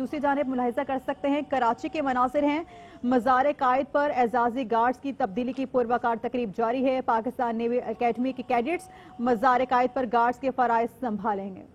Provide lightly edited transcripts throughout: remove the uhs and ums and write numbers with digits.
دوسری جانب ملاحظہ کر سکتے ہیں کراچی کے مناظر ہیں، مزار قائد پر اعزازی گارڈز کی تبدیلی کی پروقار تقریب جاری ہے۔ پاکستان نیوی اکیڈمی کے کیڈٹس مزار قائد پر گارڈز کے فرائض سنبھالیں گے۔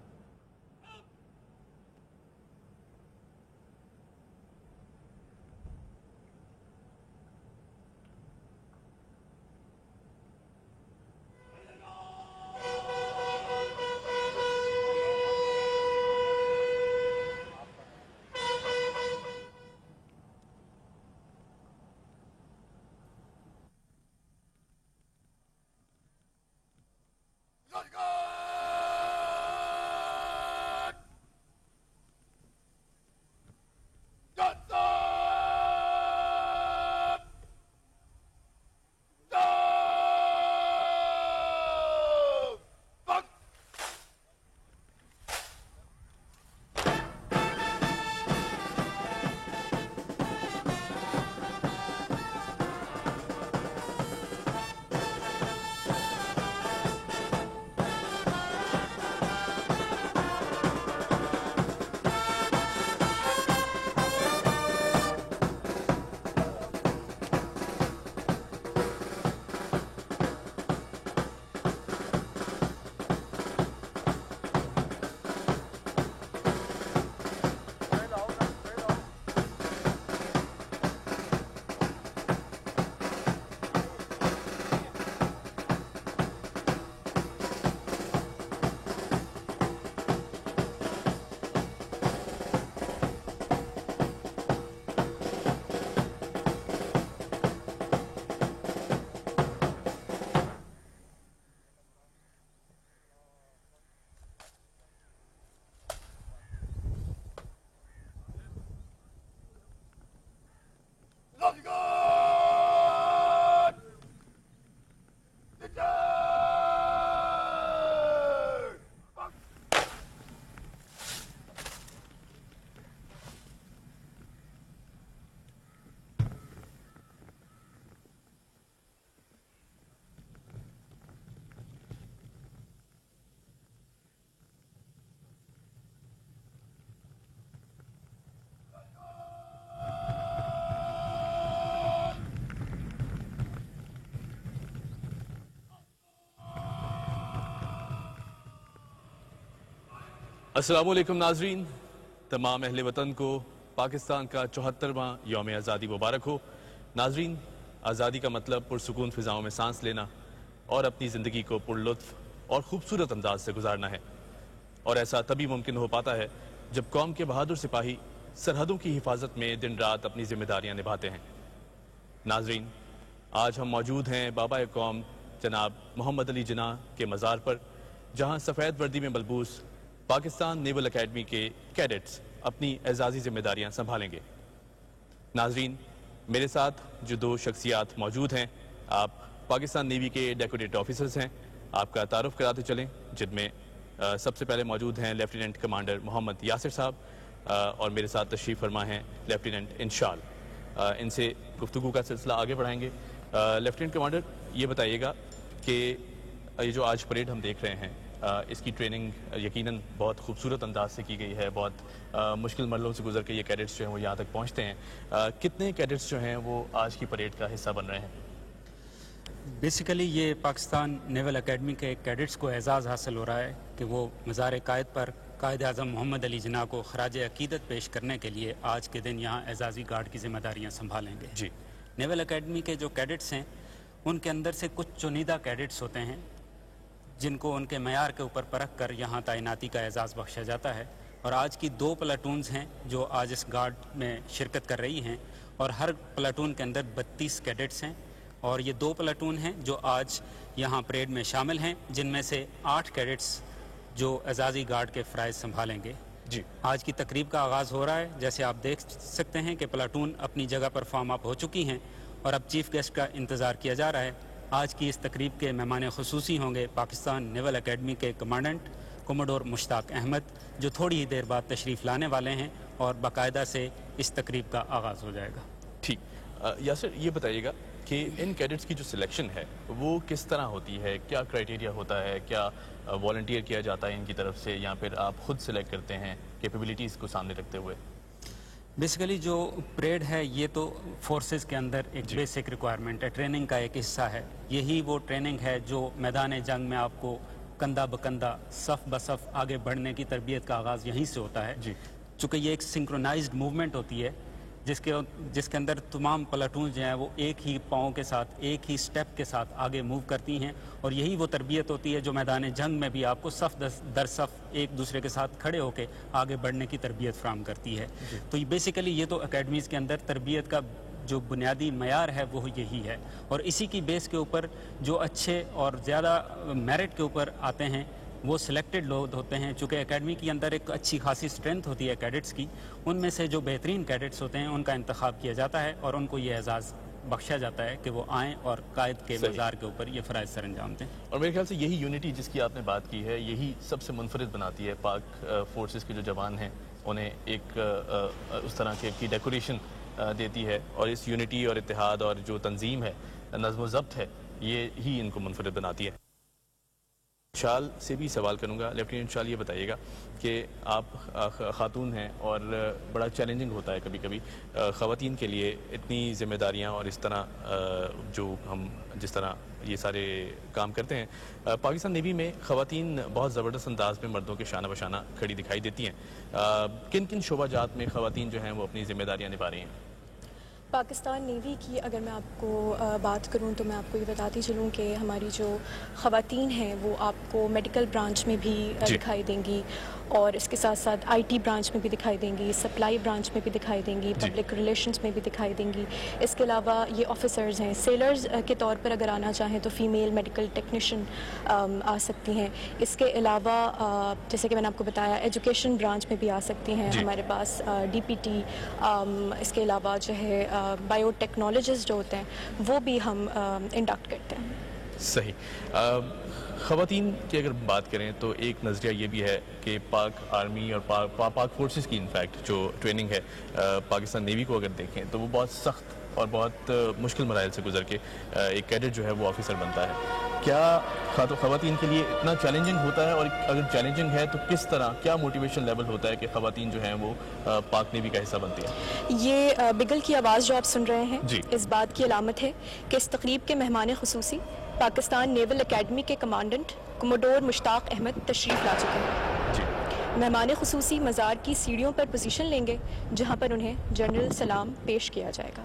السلام علیکم ناظرین، تمام اہل وطن کو پاکستان کا 74واں یوم آزادی مبارک ہو۔ ناظرین، آزادی کا مطلب پرسکون فضاؤں میں سانس لینا اور اپنی زندگی کو پر لطف اور خوبصورت انداز سے گزارنا ہے، اور ایسا تبھی ممکن ہو پاتا ہے جب قوم کے بہادر سپاہی سرحدوں کی حفاظت میں دن رات اپنی ذمہ داریاں نبھاتے ہیں۔ ناظرین، آج ہم موجود ہیں بابا قوم جناب محمد علی جناح کے مزار پر، جہاں سفید وردی میں ملبوس پاکستان نیول اکیڈمی کے کیڈٹس اپنی اعزازی ذمہ داریاں سنبھالیں گے۔ ناظرین، میرے ساتھ جو دو شخصیات موجود ہیں، آپ پاکستان نیوی کے ڈیکوریٹ آفیسرز ہیں، آپ کا تعارف کراتے چلیں، جن میں سب سے پہلے موجود ہیں لیفٹیننٹ کمانڈر محمد یاسر صاحب، اور میرے ساتھ تشریف فرما ہیں لیفٹیننٹ انشال۔ ان سے گفتگو کا سلسلہ آگے بڑھائیں گے۔ لیفٹیننٹ کمانڈر، یہ بتائیے گا کہ یہ جو آج پریڈ ہم دیکھ رہے ہیں، اس کی ٹریننگ یقیناً بہت خوبصورت انداز سے کی گئی ہے، بہت مشکل مرحلوں سے گزر کے یہ کیڈٹس جو ہیں وہ یہاں تک پہنچتے ہیں۔ کتنے کیڈٹس جو ہیں وہ آج کی پریڈ کا حصہ بن رہے ہیں؟ بیسیکلی یہ پاکستان نیول اکیڈمی کے کیڈٹس کو اعزاز حاصل ہو رہا ہے کہ وہ مزار قائد پر قائد اعظم محمد علی جناح کو خراج عقیدت پیش کرنے کے لیے آج کے دن یہاں اعزازی گارڈ کی ذمہ داریاں سنبھالیں گے۔ جی، نیول اکیڈمی کے جو کیڈٹس ہیں ان کے اندر سے کچھ چنیدہ کیڈٹس ہوتے ہیں جن کو ان کے معیار کے اوپر پرکھ کر یہاں تعیناتی کا اعزاز بخشا جاتا ہے، اور آج کی 2 پلاٹونز ہیں جو آج اس گارڈ میں شرکت کر رہی ہیں، اور ہر پلاٹون کے اندر 32 کیڈٹس ہیں، اور یہ 2 پلاٹون ہیں جو آج یہاں پریڈ میں شامل ہیں، جن میں سے 8 کیڈٹس جو اعزازی گارڈ کے فرائض سنبھالیں گے۔ جی، آج کی تقریب کا آغاز ہو رہا ہے۔ جیسے آپ دیکھ سکتے ہیں کہ پلاٹون اپنی جگہ پر فارم اپ ہو چکی ہیں اور اب چیف گیسٹ کا انتظار کیا جا رہا ہے۔ آج کی اس تقریب کے مہمان خصوصی ہوں گے پاکستان نیول اکیڈمی کے کمانڈنٹ کوموڈور مشتاق احمد، جو تھوڑی ہی دیر بعد تشریف لانے والے ہیں اور باقاعدہ سے اس تقریب کا آغاز ہو جائے گا۔ ٹھیک، یاسر یہ بتائیے گا کہ ان کیڈٹس کی جو سلیکشن ہے وہ کس طرح ہوتی ہے؟ کیا کرائیٹیریا ہوتا ہے؟ کیا والنٹیئر کیا جاتا ہے ان کی طرف سے، یا پھر آپ خود سلیکٹ کرتے ہیں کیپیبلٹیز کو سامنے رکھتے ہوئے؟ بیسیکلی جو پریڈ ہے یہ تو فورسز کے اندر ایک بیسک ریکوائرمنٹ ہے، ٹریننگ کا ایک حصہ ہے. یہی وہ ٹریننگ ہے جو میدان جنگ میں آپ کو کندھا بکندھا صف بصف آگے بڑھنے کی تربیت کا آغاز یہیں سے ہوتا ہے. چونکہ یہ ایک سنکرونائزڈ موومنٹ ہوتی ہے جس کے اندر تمام پلاٹون جو ہیں وہ ایک ہی پاؤں کے ساتھ ایک ہی سٹیپ کے ساتھ آگے موو کرتی ہیں، اور یہی وہ تربیت ہوتی ہے جو میدان جنگ میں بھی آپ کو صف در صف ایک دوسرے کے ساتھ کھڑے ہو کے آگے بڑھنے کی تربیت فراہم کرتی ہے. تو بیسیکلی یہ تو اکیڈمیز کے اندر تربیت کا جو بنیادی معیار ہے وہ یہی ہے، اور اسی کی بیس کے اوپر جو اچھے اور زیادہ میرٹ کے اوپر آتے ہیں وہ سلیکٹڈ لوگ ہوتے ہیں. چونکہ اکیڈمی کے اندر ایک اچھی خاصی اسٹرینتھ ہوتی ہے کیڈٹس کی، ان میں سے جو بہترین کیڈٹس ہوتے ہیں ان کا انتخاب کیا جاتا ہے اور ان کو یہ اعزاز بخشا جاتا ہے کہ وہ آئیں اور قائد کے مزار کے اوپر یہ فرائض سر انجام دیں. اور میرے خیال سے یہی یونٹی جس کی آپ نے بات کی ہے یہی سب سے منفرد بناتی ہے پاک فورسز کے جو جوان ہیں، انہیں ایک اس طرح کی ڈیکوریشن دیتی ہے، اور اس یونٹی اور اتحاد اور جو تنظیم ہے، نظم و ضبط ہے، یہ ہی ان کو منفرد بناتی ہے. شال سے بھی سوال کروں گا. لیفٹیننٹ شال، یہ بتائیے گا کہ آپ خاتون ہیں اور بڑا چیلنجنگ ہوتا ہے کبھی کبھی خواتین کے لیے اتنی ذمہ داریاں اور اس طرح جو ہم جس طرح یہ سارے کام کرتے ہیں. پاکستان نیوی میں خواتین بہت زبردست انداز میں مردوں کے شانہ بشانہ کھڑی دکھائی دیتی ہیں. کن کن شعبہ جات میں خواتین جو ہیں وہ اپنی ذمہ داریاں نبھا رہی ہیں؟ پاکستان نیوی کی اگر میں آپ کو بات کروں تو میں آپ کو یہ بتاتی چلوں کہ ہماری جو خواتین ہیں وہ آپ کو میڈیکل برانچ میں بھی دکھائی دیں گی، اور اس کے ساتھ ساتھ آئی ٹی برانچ میں بھی دکھائی دیں گی، سپلائی برانچ میں بھی دکھائی دیں گی، پبلک ریلیشنز میں بھی دکھائی دیں گی. اس کے علاوہ یہ آفیسرز ہیں، سیلرز کے طور پر اگر آنا چاہیں تو فیمیل میڈیکل ٹیکنیشین آ سکتی ہیں. اس کے علاوہ جیسے کہ میں نے آپ کو بتایا ایجوکیشن برانچ میں بھی آ سکتی ہیں. ہمارے پاس ڈی پی ٹی، اس کے علاوہ جو ہے بایو ٹیکنالوجسٹ جو ہوتے ہیں وہ بھی ہم انڈکٹ کرتے ہیں. صحیح. خواتین کی اگر بات کریں تو ایک نظریہ یہ بھی ہے کہ پاک آرمی اور پاک فورسز کی انفیکٹ جو ٹریننگ ہے پاکستان نیوی کو اگر دیکھیں تو وہ بہت سخت اور بہت مشکل مراحل سے گزر کے ایک کیڈٹ جو ہے وہ آفیسر بنتا ہے. کیا خواتین کے لیے اتنا چیلنجنگ ہوتا ہے، اور اگر چیلنجنگ ہے تو کس طرح، کیا موٹیویشن لیول ہوتا ہے کہ خواتین جو ہیں وہ پاک نیوی کا حصہ بنتی ہیں؟ یہ بگل کی آواز جو آپ سن رہے ہیں اس بات کی علامت ہے کہ اس تقریب کے مہمان خصوصی پاکستان نیول اکیڈمی کے کمانڈنٹ کموڈور مشتاق احمد تشریف لا چکے ہیں. مہمان خصوصی مزار کی سیڑھیوں پر پوزیشن لیں گے جہاں پر انہیں جنرل سلام پیش کیا جائے گا.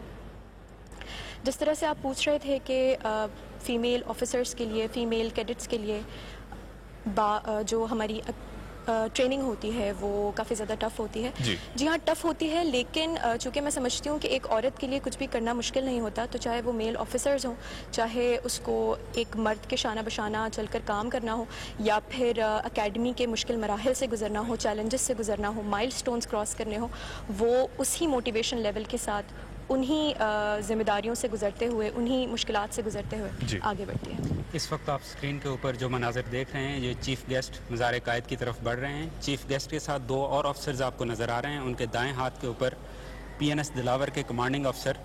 جس طرح سے آپ پوچھ رہے تھے کہ فیمیل آفیسرز کے لیے، فیمیل کیڈٹس کے لیے جو ہماری ٹریننگ ہوتی ہے وہ کافی زیادہ ٹف ہوتی ہے. جی ہاں ٹف ہوتی ہے، لیکن چونکہ میں سمجھتی ہوں کہ ایک عورت کے لیے کچھ بھی کرنا مشکل نہیں ہوتا، تو چاہے وہ میل آفیسرز ہوں، چاہے اس کو ایک مرد کے شانہ بشانہ چل کر کام کرنا ہو، یا پھر اکیڈمی کے مشکل مراحل سے گزرنا ہو، چیلنجز سے گزرنا ہو، مائل سٹونز کراس کرنے ہو، وہ اسی موٹیویشن لیول کے ساتھ انہی ذمہ داریوں سے گزرتے ہوئے، انہی مشکلات سے گزرتے ہوئے آگے بڑھتی ہے. اس وقت آپ سکرین کے اوپر جو مناظر دیکھ رہے ہیں یہ چیف گیسٹ مزار قائد کی طرف بڑھ رہے ہیں. چیف گیسٹ کے ساتھ دو اور آفسرز آپ کو نظر آ رہے ہیں. ان کے دائیں ہاتھ کے اوپر PNS دلاور کے commanding officer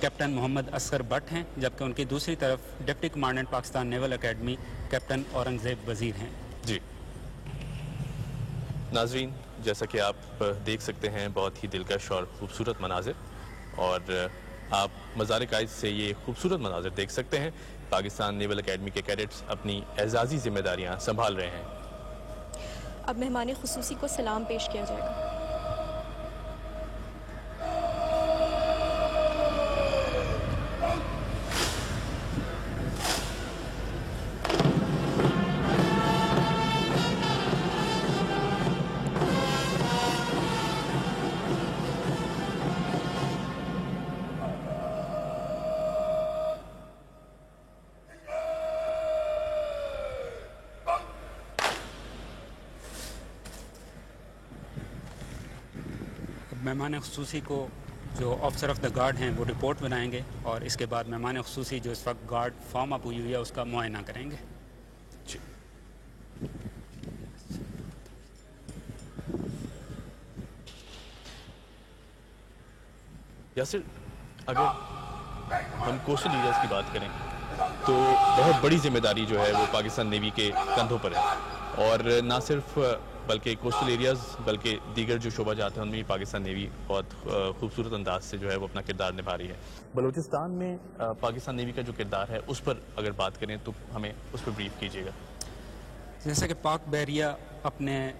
captain Muhammad Asghar but ہیں، جبکہ ان کی دوسری طرف deputy commandant Pakistan naval academy captain Aurangzeb وزیر ہیں. جی ناظرین، جیسا کہ آپ دیکھ سکتے ہیں بہت ہی دلکش اور خوبصورت مناظر، اور آپ مزار قائد سے یہ خوبصورت مناظر دیکھ سکتے ہیں. پاکستان نیول اکیڈمی کے کیڈٹس اپنی اعزازی ذمہ داریاں سنبھال رہے ہیں. اب مہمان خصوصی کو سلام پیش کیا جائے گا. مہمان خصوصی کو جو آفسر آف دا گارڈ ہیں وہ رپورٹ بنائیں گے، اور اس کے بعد مہمان خصوصی جو اس وقت گارڈ فارم اپ ہوئی ہے اس کا معائنہ کریں گے. جی یاسر، اگر ہم کوسٹل ایریاز کی بات کریں تو بہت بڑی ذمہ داری جو ہے وہ پاکستان نیوی کے کندھوں پر ہے، اور نہ صرف بلکہ کوسٹل ایریاز بلکہ دیگر جو شعبہ جات ہیں ان میں بھی پاکستان نیوی بہت خوبصورت انداز سے جو ہے وہ اپنا کردار نبھا رہی ہے. بلوچستان میں پاکستان نیوی کا جو کردار ہے اس پر اگر بات کریں تو ہمیں اس پر بریف کیجیے گا. جیسا کہ پاک بحریہ اپنے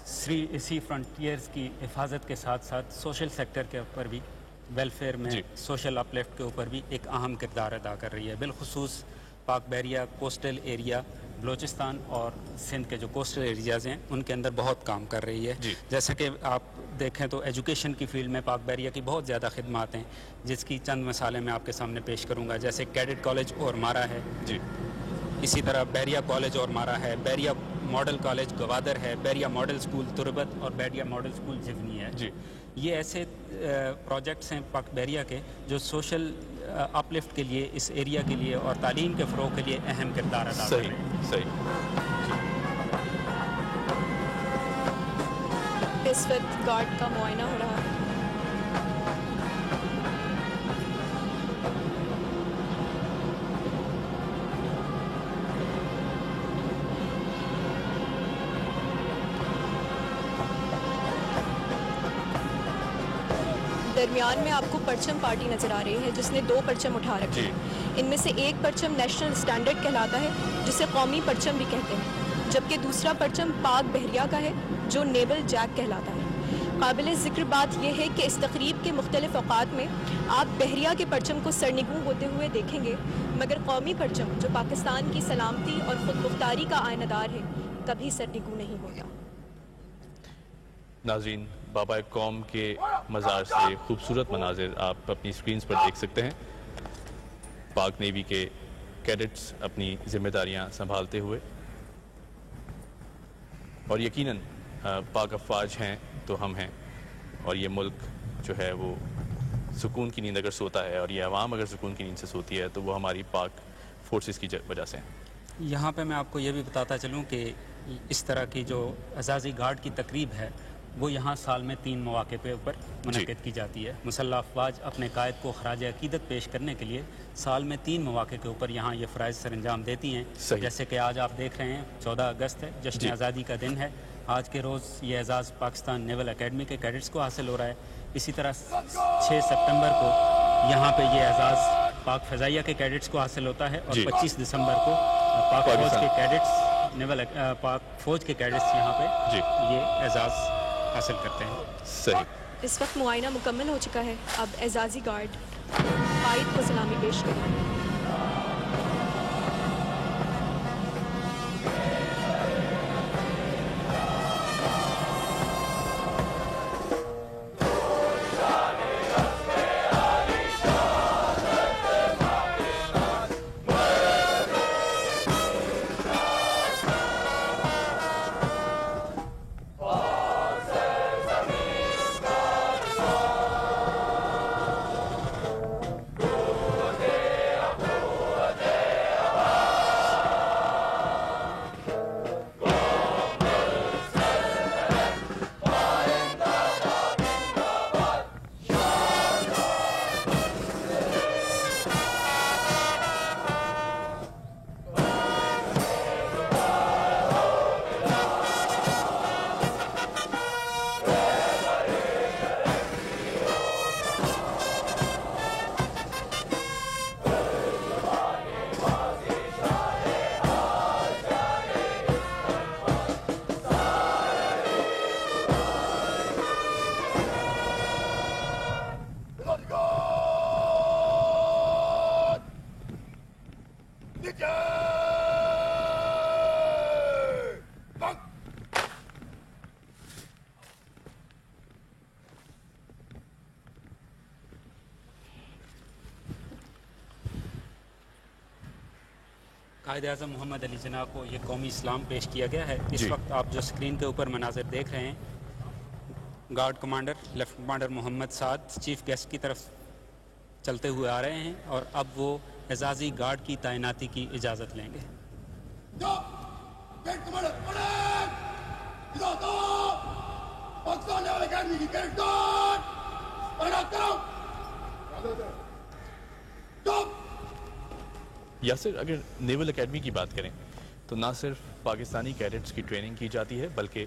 سی فرنٹیئرز کی حفاظت کے ساتھ ساتھ سوشل سیکٹر کے اوپر بھی ویلفیئر میں سوشل اپ لفٹ کے اوپر بھی ایک اہم کردار ادا کر رہی ہے. بالخصوص پاک بحریہ کوسٹل ایریا بلوچستان اور سندھ کے جو کوسٹل ایریاز ہیں ان کے اندر بہت کام کر رہی ہے. جیسا کہ آپ دیکھیں تو ایجوکیشن کی فیلڈ میں پاک بحریہ کی بہت زیادہ خدمات ہیں جس کی چند مثالیں میں آپ کے سامنے پیش کروں گا. جیسے کیڈٹ کالج اور مارا ہے, اسی طرح بحریہ کالج اور مارا ہے, بحریہ ماڈل کالج گوادر ہے, بحریہ ماڈل سکول تربت اور بحریہ ماڈل سکول جھفنی ہے. یہ ایسے پروجیکٹس ہیں پاک بحریہ کے جو سوشل اپ لفٹ کے لیے اس ایریا کے لیے اور تعلیم کے فروغ کے لیے اہم کردار ادا کر رہے ہیں. اس وقت گارڈ کا معائنہ ہو رہا ہے. درمیان میں آپ کو پرچم پارٹی نظر آ رہی ہے جس نے 2 پرچم اٹھا رکھے ہیں. ان میں سے ایک پرچم نیشنل اسٹینڈرڈ کہلاتا ہے جسے قومی پرچم بھی کہتے ہیں, جبکہ دوسرا پرچم پاک بحریہ کا ہے جو نیول جیک کہلاتا ہے. قابل ذکر بات یہ ہے کہ اس تقریب کے مختلف اوقات میں آپ بحریہ کے پرچم کو سرنگوں ہوتے ہوئے دیکھیں گے, مگر قومی پرچم جو پاکستان کی سلامتی اور خود مختاری کا آئینہ دار ہے کبھی سرنگوں نہیں ہوتا. ناظرین, بابا قوم کے مزار سے خوبصورت مناظر آپ اپنی سکرینز پر دیکھ سکتے ہیں. پاک نیوی کے کیڈٹس اپنی ذمہ داریاں سنبھالتے ہوئے, اور یقیناً پاک افواج ہیں تو ہم ہیں, اور یہ ملک جو ہے وہ سکون کی نیند اگر سوتا ہے اور یہ عوام اگر سکون کی نیند سے سوتی ہے تو وہ ہماری پاک فورسز کی وجہ سے ہیں. یہاں پہ میں آپ کو یہ بھی بتاتا چلوں کہ اس طرح کی جو اعزازی گارڈ کی تقریب ہے وہ یہاں سال میں 3 مواقع پہ اوپر منعقد کی جاتی ہے. مسلح افواج اپنے قائد کو خراج عقیدت پیش کرنے کے لیے سال میں 3 مواقع کے اوپر یہاں یہ فرائض سر انجام دیتی ہیں. جیسے کہ آج آپ دیکھ رہے ہیں 14 اگست ہے, جشن آزادی کا دن ہے. آج کے روز یہ اعزاز پاکستان نیول اکیڈمی کے کیڈٹس کو حاصل ہو رہا ہے. اسی طرح 6 ستمبر کو یہاں پہ یہ اعزاز پاک فضائیہ کے کیڈٹس کو حاصل ہوتا ہے, اور 25 دسمبر کو پاک فوج کے کیڈٹس نیول پاک فوج کے کیڈٹس یہاں پہ یہ اعزاز حاصل کرتے ہیں. صحیح. اس وقت معائنہ مکمل ہو چکا ہے. اب اعزازی گارڈ قائد کو سلامی پیش کریں. قائد اعظم محمد علی جناح کو یہ قومی اسلام پیش کیا گیا ہے. اس وقت آپ جو سکرین کے اوپر مناظر دیکھ رہے ہیں, گارڈ کمانڈر لیفٹیننٹ کمانڈر محمد سعد چیف گیسٹ کی طرف چلتے ہوئے آ رہے ہیں, اور اب وہ اعزازی گارڈ کی تعیناتی کی اجازت لیں گے. یاسر, اگر نیول اکیڈمی کی بات کریں تو نہ صرف پاکستانی کیڈٹس کی ٹریننگ کی جاتی ہے بلکہ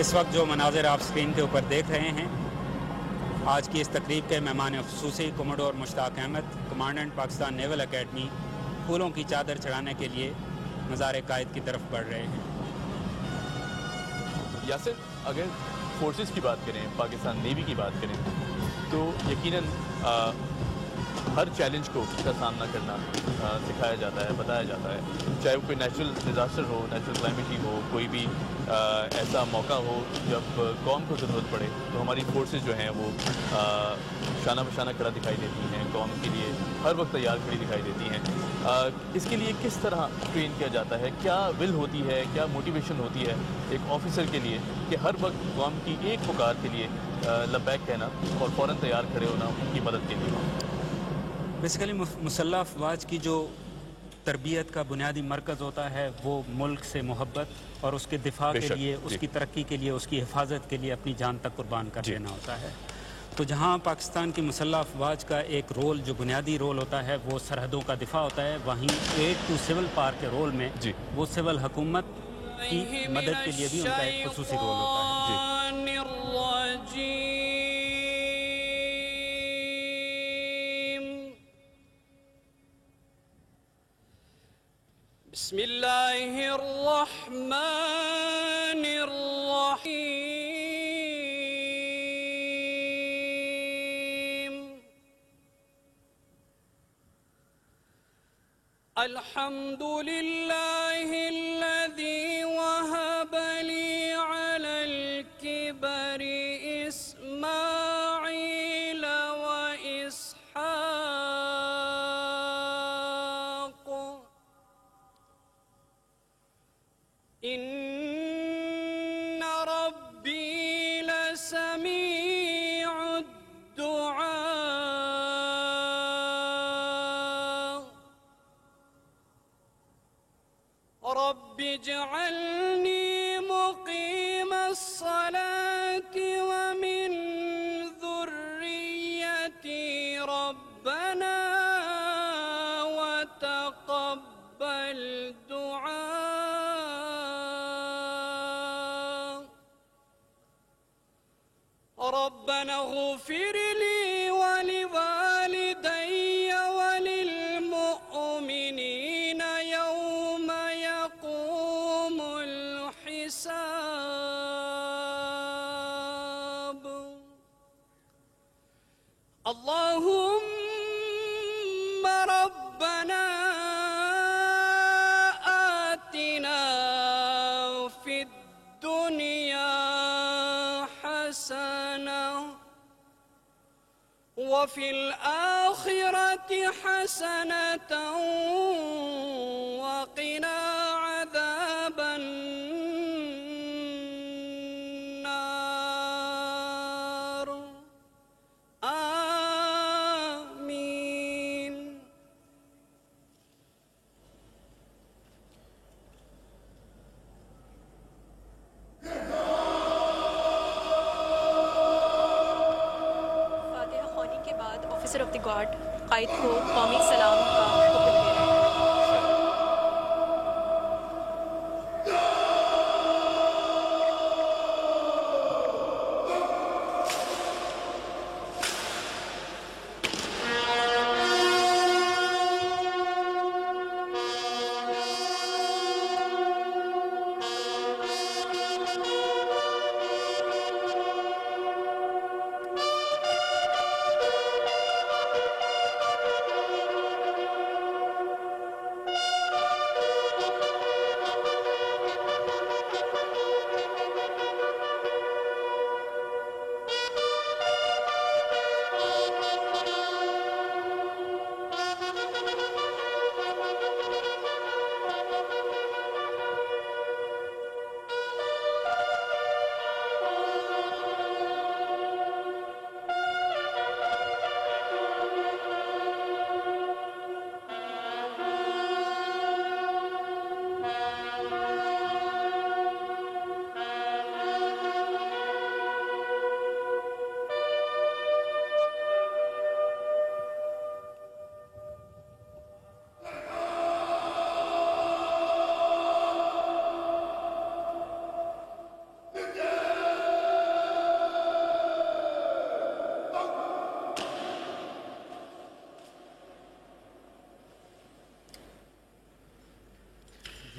اس وقت جو مناظر آپ اسکرین کے اوپر دیکھ رہے ہیں، آج کی اس تقریب کے مہمان خصوصی commodore Mushtaq Ahmed, commandant Pakistan naval academy, پھولوں کی چادر چڑھانے کے لیے مزار قائد کی طرف بڑھ رہے ہیں۔ یاسر، اگر فورسز کی بات کریں، پاکستان نیوی کی بات کریں، تو یقیناً ہر چیلنج کو کا سامنا کرنا سکھایا جاتا ہے، بتایا جاتا ہے، چاہے وہ کوئی نیچرل ڈیزاسٹر ہو، نیچرل کلائمیٹی ہو، کوئی بھی ایسا موقع ہو جب قوم کو ضرورت پڑے تو ہماری فورسز جو ہیں وہ شانہ بشانہ کھڑا دکھائی دیتی ہیں، قوم کے لیے ہر وقت تیار کھڑی دکھائی دیتی ہیں۔ اس کے لیے کس طرح ٹرین کیا جاتا ہے؟ کیا ول ہوتی ہے، کیا موٹیویشن ہوتی ہے ایک آفیسر کے لیے کہ ہر وقت قوم کی ایک پکار کے لیے لبیک کہنا اور فوراً تیار کھڑے ہونا ان کی مدد کے لیے؟ بیسیکلی مسلح افواج کی جو تربیت کا بنیادی مرکز ہوتا ہے وہ ملک سے محبت اور اس کے دفاع کے لیے، اس کی ترقی کے لیے، اس کی حفاظت کے لیے اپنی جان تک قربان کر دینا ہوتا ہے۔ تو جہاں پاکستان کی مسلح افواج کا ایک رول، جو بنیادی رول ہوتا ہے، وہ سرحدوں کا دفاع ہوتا ہے، وہیں ایڈ ٹو سول پاور کے رول میں وہ سول حکومت کی مدد کے لیے بھی ان کا ایک خصوصی رول ہوتا ہے۔ بسم اللہ الرحمن الرحیم، الحمد للہ الذی وہب لی علی الکبر اسماعیل و اسحاق، ان ربی لسمیع الدعاء، رب اجعلنی مقیم الصلاة ومن ذریتی ربنا وتقبل دعاء، ربنا اغفر لي ولوالدي وللمؤمنين يوم يقوم الحساب، اللهم ربنا آتنا في الدنيا حسنة وفي الآخرة حسنة وقنا عذاب النار، آمين۔ فاتحہ خوانی کے بعد آفیسر آف دی گارڈ قائد کو قومی سلام کا حکم دے رہے ہیں۔